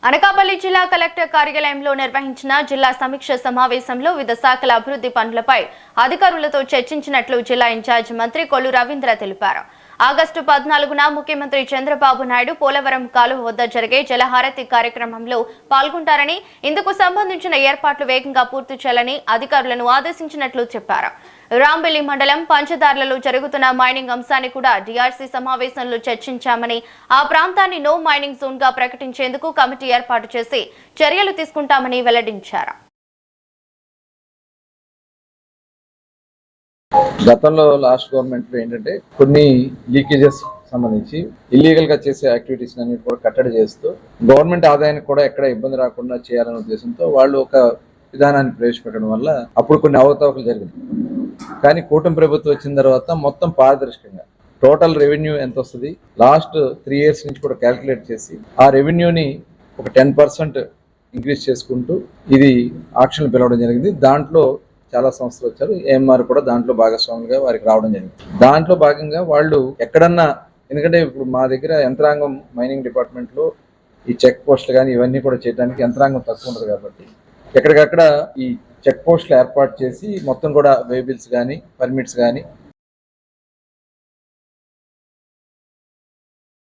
అనకాపల్లి జిల్లా కలెక్టర్ కార్యాలయంలో నిర్వహించిన జిల్లా సమీక్ష సమావేశంలో వివిధ శాఖల అభివృద్ధి పనులపై అధికారులతో చర్చించినట్లు జిల్లా ఇన్ఛార్జ్ మంత్రి కొల్లు రవీంద్ర తెలిపారు. ఆగస్టు 14న ముఖ్యమంత్రి చంద్రబాబు నాయుడు పోలవరం కాలువ వద్ద జరిగే జలహారతి కార్యక్రమంలో పాల్గొంటారని, ఇందుకు సంబంధించిన ఏర్పాట్లు వేగంగా పూర్తి చేయాలని అధికారులను ఆదేశించినట్లు చెప్పారు. రాంబెల్లి మండలం పంచదార్లలో జరుగుతున్న మైనింగ్ అంశాన్ని కూడా డిఆర్సీ సమావేశంలో చర్చించామని, ఆ ప్రాంతాన్ని నో మైనింగ్ జోన్ గా ప్రకటించేందుకు కమిటీ ఏర్పాటు చేసి చర్యలు తీసుకుంటామని వెల్లడించారు. గతంలో లాస్ట్ గవర్నమెంట్ లో ఏంటంటే కొన్ని లీకేజెస్ సంబంధించి ఇల్లీగల్ గా చేసే యాక్టివిటీస్ అన్నిటి కూడా కట్టడి చేస్తూ గవర్నమెంట్ ఆదాయానికి కూడా ఎక్కడ ఇబ్బంది రాకుండా చేయాలనే ఉద్దేశంతో వాళ్ళు ఒక విధానాన్ని ప్రవేశపెట్టడం వల్ల అప్పుడు కొన్ని అవకతవకలు జరిగింది. కానీ కూటమి ప్రభుత్వం వచ్చిన తర్వాత మొత్తం పారదర్శకంగా టోటల్ రెవెన్యూ ఎంత వస్తుంది లాస్ట్ 3 years నుంచి కూడా క్యాల్కులేట్ చేసి ఆ రెవెన్యూని ఒక 10% ఇంక్రీజ్ చేసుకుంటూ ఇది ఆక్షన్లు పిలవడం జరిగింది. దాంట్లో చాలా సంస్థలు వచ్చారు. ఏఎంఆర్ కూడా దాంట్లో భాగస్వాములుగా వారికి రావడం జరిగింది. దాంట్లో భాగంగా వాళ్ళు ఎక్కడన్నా, ఎందుకంటే ఇప్పుడు మా దగ్గర యంత్రాంగం మైనింగ్ డిపార్ట్మెంట్ లో ఈ చెక్ పోస్టులు కానీ ఇవన్నీ కూడా చేయడానికి యంత్రాంగం తక్కువ ఉండదు కాబట్టి ఎక్కడికక్కడ ఈ చెక్ పోస్టులు ఏర్పాటు చేసి మొత్తం కూడా వేబిల్స్ కానీ పర్మిట్స్ కానీ